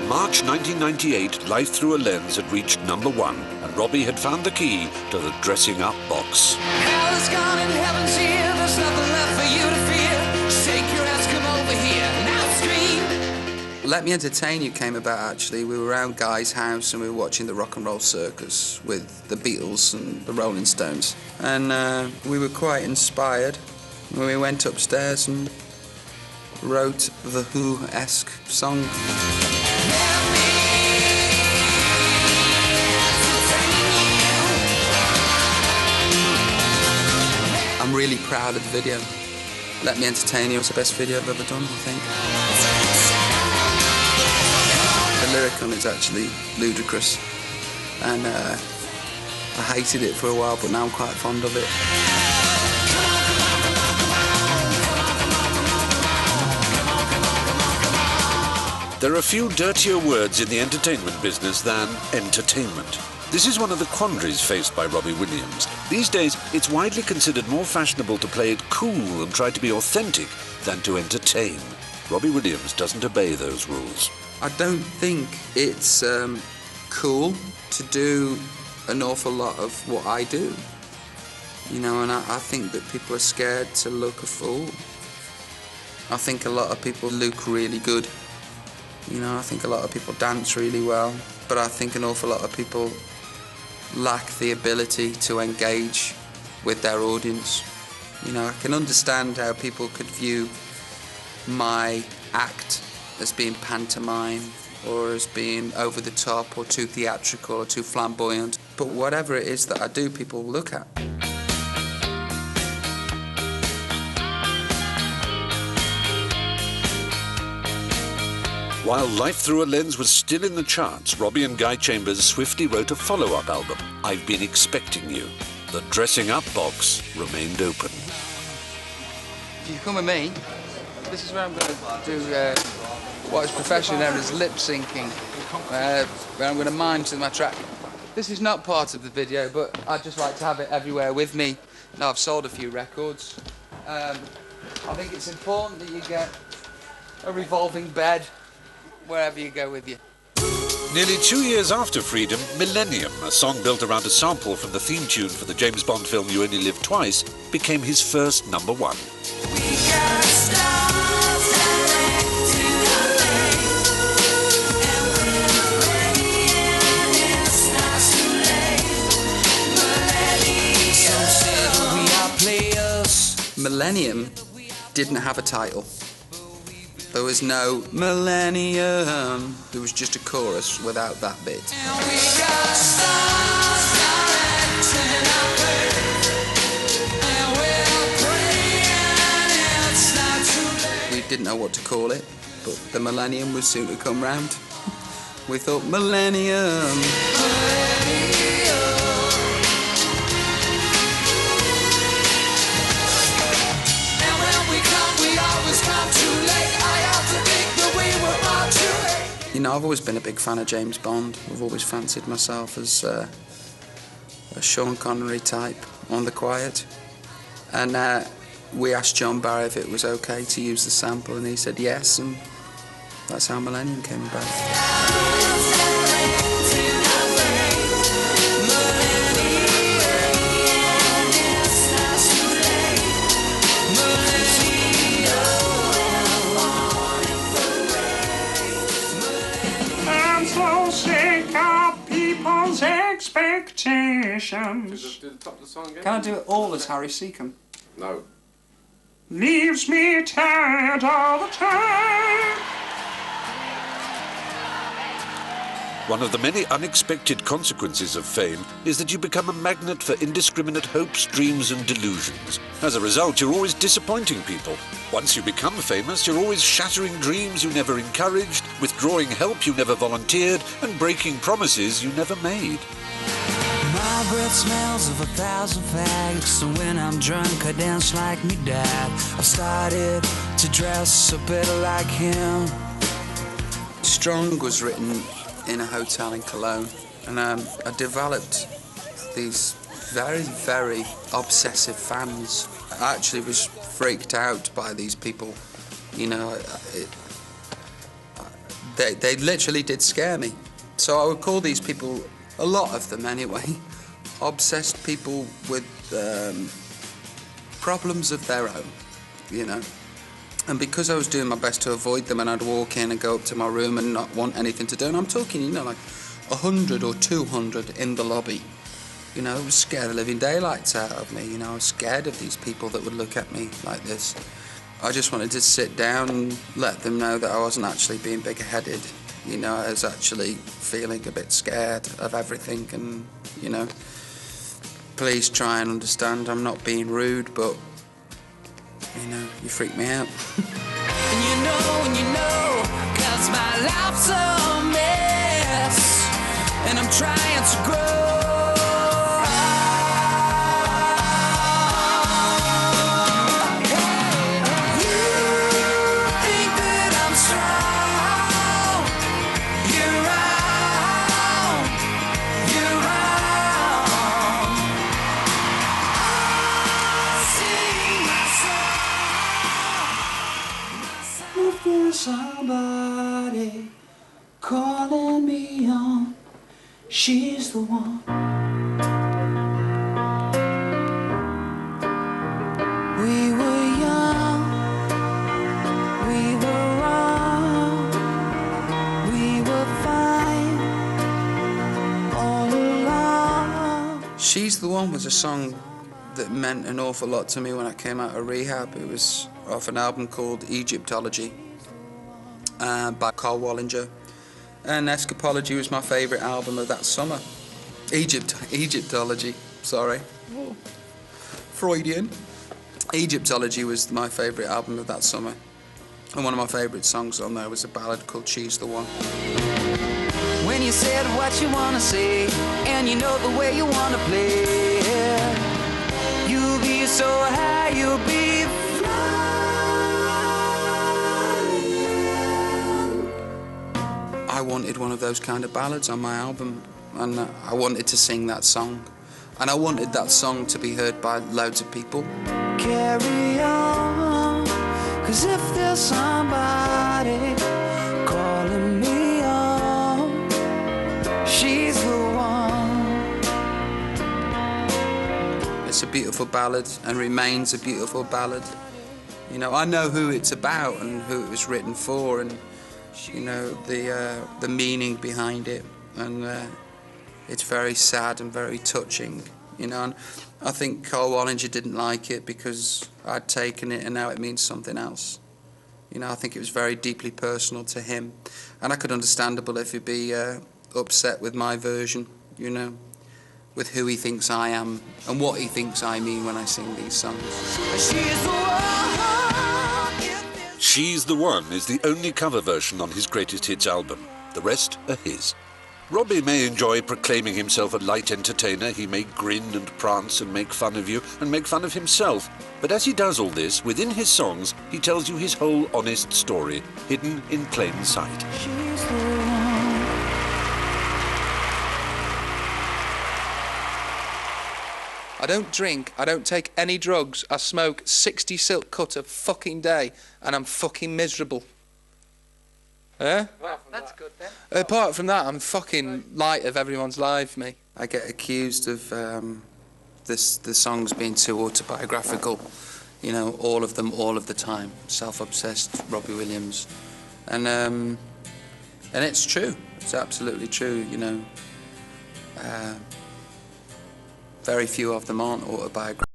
By March 1998, Life Through a Lens had reached #1, and Robbie had found the key to the dressing up box. Hell is gone and heaven's here. There's nothing left for you to fear. Shake your ass, come over here, now scream. Let Me Entertain You came about, actually. We were around Guy's house and we were watching the Rock and Roll Circus with the Beatles and the Rolling Stones. And we were quite inspired when we went upstairs and wrote the Who-esque song. I'm really proud of the video. Let Me Entertain You was the best video I've ever done, I think. The lyric on it's actually ludicrous, and I hated it for a while, but now I'm quite fond of it. There are few dirtier words in the entertainment business than entertainment. This is one of the quandaries faced by Robbie Williams. These days, it's widely considered more fashionable to play it cool and try to be authentic than to entertain. Robbie Williams doesn't obey those rules. I don't think it's cool to do an awful lot of what I do. You know, and I think that people are scared to look a fool. I think a lot of people look really good. You know, I think a lot of people dance really well, but I think an awful lot of people lack the ability to engage with their audience. You know, I can understand how people could view my act as being pantomime or as being over the top or too theatrical or too flamboyant, but whatever it is that I do, people look at. While Life Through a Lens was still in the charts, Robbie and Guy Chambers swiftly wrote a follow-up album, I've Been Expecting You. The dressing up box remained open. If you come with me, this is where I'm going to do what is professionally known as lip syncing, where I'm going to mime to my track. This is not part of the video, but I'd just like to have it everywhere with me. Now, I've sold a few records. I think it's important that you get a revolving bed wherever you go with you. Nearly 2 years after Freedom, Millennium, a song built around a sample from the theme tune for the James Bond film You Only Live Twice, became his first #1. Millennium didn't have a title. There was no millennium. There was just a chorus without that bit. We didn't know what to call it, but the millennium was soon to come round. We thought, millennium. You know, I've always been a big fan of James Bond. I've always fancied myself as a Sean Connery type on the quiet. And we asked John Barry if it was okay to use the sample, and he said yes, and that's how Millennium came about. Expectations. Do the top of the song again? Can I do it all as Harry Seacombe? No. Leaves me tired all the time. One of the many unexpected consequences of fame is that you become a magnet for indiscriminate hopes, dreams and delusions. As a result, you're always disappointing people. Once you become famous, you're always shattering dreams you never encouraged, withdrawing help you never volunteered, and breaking promises you never made. My breath smells of 1,000 fags, so when I'm drunk I dance like me dad. I've started to dress a bit like him. Strong was written in a hotel in Cologne, and I developed these very, very obsessive fans. I actually was freaked out by these people. You know, They literally did scare me. So I would call these people, a lot of them anyway, obsessed people with problems of their own, you know. And because I was doing my best to avoid them, and I'd walk in and go up to my room and not want anything to do, and I'm talking, you know, like 100 or 200 in the lobby, you know, it would scare the living daylights out of me, you know. I was scared of these people that would look at me like this. I just wanted to sit down and let them know that I wasn't actually being big-headed, you know. I was actually feeling a bit scared of everything, and, you know, please try and understand, I'm not being rude, but, you know, you freak me out. And you know, 'cause my life's a mess, and I'm trying to grow. Somebody calling me on, she's the one. We were young, we were wrong, we were fine all along. She's the One was a song that meant an awful lot to me when I came out of rehab. It was off an album called Egyptology. By Carl Wallinger, and Escapology was my favourite album of that summer. Egyptology, sorry, Freudian. Egyptology was my favourite album of that summer, and one of my favourite songs on there was a ballad called She's the One. When you said what you wanna say, and you know the way you wanna play, you'll be so high, you'll be I wanted one of those kind of ballads on my album, and I wanted to sing that song, and I wanted that song to be heard by loads of people. Carry on, 'cause if there's somebody calling me on, she's the one. It's a beautiful ballad and remains a beautiful ballad. You know, I know who it's about and who it was written for, and you know, the meaning behind it, and it's very sad and very touching, you know. And I think Carl Wallinger didn't like it because I'd taken it and now it means something else. You know, I think it was very deeply personal to him, and I could understandable if he'd be upset with my version, you know, with who he thinks I am and what he thinks I mean when I sing these songs. She's the one. She's the One is the only cover version on his greatest hits album. The rest are his. Robbie may enjoy proclaiming himself a light entertainer. He may grin and prance and make fun of you and make fun of himself. But as he does all this, within his songs, he tells you his whole honest story, hidden in plain sight. She's the one. I don't drink, I don't take any drugs, I smoke 60 silk cut a fucking day, and I'm fucking miserable. Eh? Well, that's good then. Apart from that, I'm fucking light of everyone's life, me. I get accused of the songs being too autobiographical, you know, all of them, all of the time. Self-obsessed Robbie Williams. And it's true, it's absolutely true, you know. Very few of them aren't autobiographical.